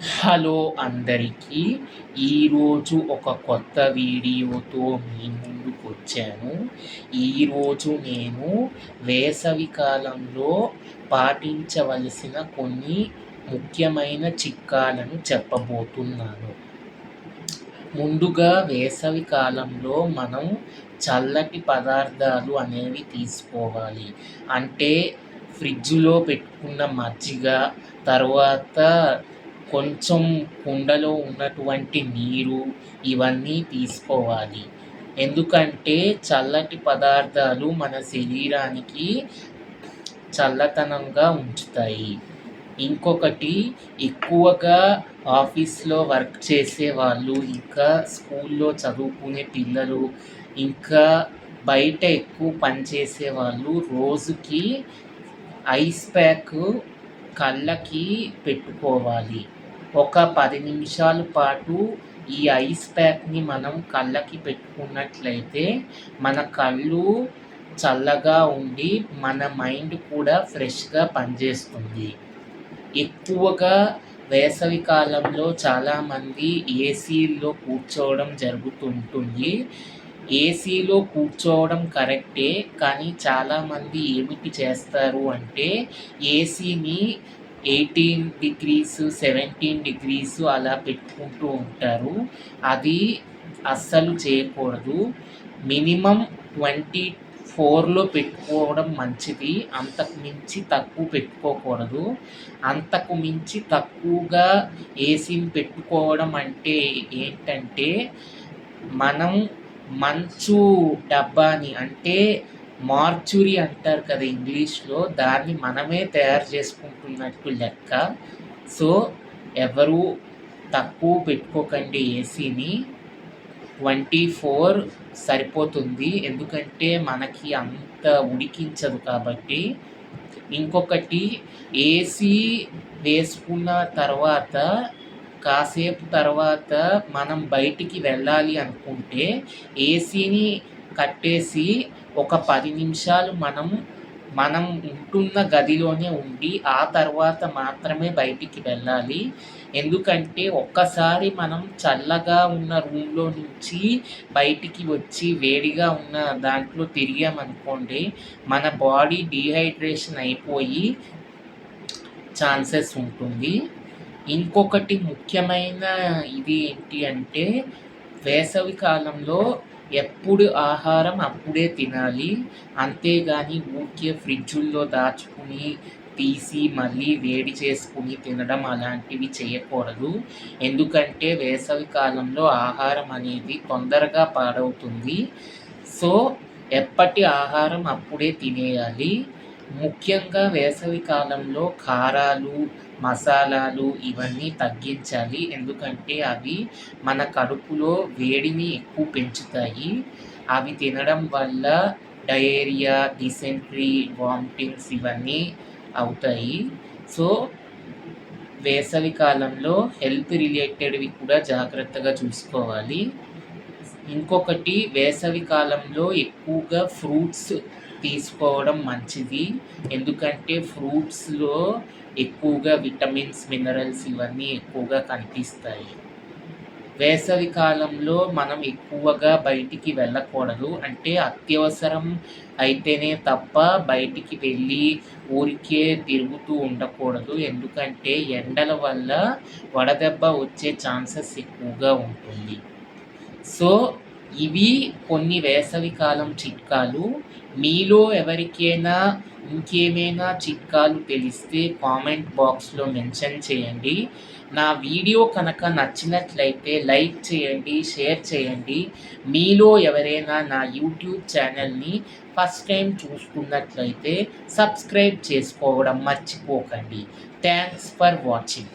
Hello అందరికీ. ఈరోజు ఒక కొత్త వీడియోతో మీ ముందుకొచ్చాను. ఈరోజు నేను వేసవి కాలంలో పాటించవలసిన కొన్ని ముఖ్యమైన చిట్కాలను చెప్పబోతున్నాను. ముందుగా వేసవి కాలంలో మనం చల్లటి పదార్థాలు అనేవి తీసుకోవాలి. అంటే ఫ్రిడ్జ్‌లో పెట్టుకున్న మజ్జిగ, తర్వాత కొంచెం కుండలో ఉన్నటువంటి నీరు ఇవన్నీ తీసుకోవాలి. ఎందుకంటే చల్లటి పదార్థాలు మన శరీరానికి చల్లదనంగా ఉంచుతాయి. ఇంకొకటి, ఎక్కువగా ఆఫీస్‌లో వర్క్ చేసేవాళ్ళు, ఇంకా స్కూల్‌లో చదువుకునే పిల్లలు, ఇంకా బయట ఎక్కువ పని చేసేవాళ్ళు రోజుకి ఐస్ ప్యాక్ కళ్ళకి పెట్టుకోవాలి. ఒక 10 నిమిషాల పాటు ఈ ఐస్ ప్యాక్‌ని మనం కళ్ళకి పెట్టుకున్నట్లయితే మన కళ్ళు చల్లగా ఉండి మన మైండ్ కూడా ఫ్రెష్‌గా పనిచేస్తుంది. ఎక్కువగా వేసవి కాలంలో చాలామంది ఏసీల్లో కూర్చోవడం జరుగుతుంటుంది. ఏసీలో కూర్చోవడం కరెక్టే, కానీ చాలామంది ఏమిటి చేస్తారు అంటే ఏసీని 18 డిగ్రీస్, 17 డిగ్రీస్ అలా పెట్టుకుంటూ ఉంటారు. అది అస్సలు చేయకూడదు. మినిమమ్ 24లో పెట్టుకోవడం మంచిది. అంతకు మించి తక్కువ పెట్టుకోకూడదు. అంతకు మించి తక్కువగా ఏసీని పెట్టుకోవడం అంటే ఏంటంటే, మనం మంచు డబ్బాని, అంటే మార్చురీ అంటారు కదా ఇంగ్లీష్‌లో, దాన్ని మనమే తయారు చేసుకుంటున్నట్టు లెక్క. సో, ఎవరు తక్కువ పెట్టుకోకండి ఏసీని. 24 సరిపోతుంది. ఎందుకంటే మనకి అంత ఉడికించదు కాబట్టి. ఇంకొకటి, ఏసీ వేసుకున్న తర్వాత కాసేపు తర్వాత మనం బయటికి వెళ్ళాలి అనుకుంటే ఏసీని కట్టేసి ఒక 10 నిమిషాలు మనం ఉంటున్న గదిలోనే ఉండి ఆ తర్వాత మాత్రమే బయటికి వెళ్ళాలి. ఎందుకంటే ఒక్కసారి మనం చల్లగా ఉన్న రూమ్‌లో నుంచి బయటికి వచ్చి వేడిగా ఉన్న దాంట్లో తిరిగామనుకోండి, మన బాడీ డీహైడ్రేషన్ అయిపోయి ఛాన్సెస్ ఉంటుంది. ఇంకొకటి ముఖ్యమైన ఇది ఏంటి అంటే, వేసవి కాలంలో ఎప్పుడు ఆహారం అప్పుడే తినాలి. అంతేగాని ఊరికే ఫ్రిడ్జుల్లో దాచుకుని తీసి మళ్ళీ వేడి చేసుకుని తినడం అలాంటివి చేయకూడదు. ఎందుకంటే వేసవి కాలంలో ఆహారం అనేది తొందరగా పాడవుతుంది. సో, ఎప్పటి ఆహారం అప్పుడే తినేయాలి. ముఖ్యంగా వేసవి కాలంలో కారాలు, మసాలాలు ఇవన్నీ తగ్గించాలి. ఎందుకంటే అవి మన కడుపులో వేడిని ఎక్కువ పెంచుతాయి. అవి తినడం వల్ల డయేరియా, డిసెంట్రీ, వామిటింగ్స్ ఇవన్నీ అవుతాయి. సో, వేసవి కాలంలో హెల్త్ రిలేటెడ్‌వి కూడా జాగ్రత్తగా చూసుకోవాలి. ఇంకొకటి, వేసవి కాలంలో ఎక్కువగా ఫ్రూట్స్ తీసుకోవడం మంచిది. ఎందుకంటే ఫ్రూట్స్‌లో ఎక్కువగా విటమిన్స్, మినరల్స్ ఇవన్నీ ఎక్కువగా కనిపిస్తాయి. వేసవి కాలంలో మనం ఎక్కువగా బయటికి వెళ్ళకూడదు. అంటే అత్యవసరం అయితేనే తప్ప బయటికి వెళ్ళి ఊరికే తిరుగుతూ ఉండకూడదు. ఎందుకంటే ఎండల వల్ల వడదెబ్బ వచ్చే ఛాన్సెస్ ఎక్కువగా ఉంటుంది. సో, ఇవి కొన్ని వేసవికాలం చిట్కాలు. మీలో ఎవరికైనా ఇంకేమైనా చిట్కాలు తెలిస్తే కామెంట్ బాక్స్‌లో మెన్షన్ చేయండి. నా వీడియో కనుక నచ్చినట్లయితే లైక్ చేయండి, షేర్ చేయండి. మీలో ఎవరైనా నా యూట్యూబ్ ఛానల్‌ని ఫస్ట్ టైం చూస్తున్నట్లయితే సబ్స్క్రైబ్ చేసుకోవడం మర్చిపోకండి. Thanks for watching.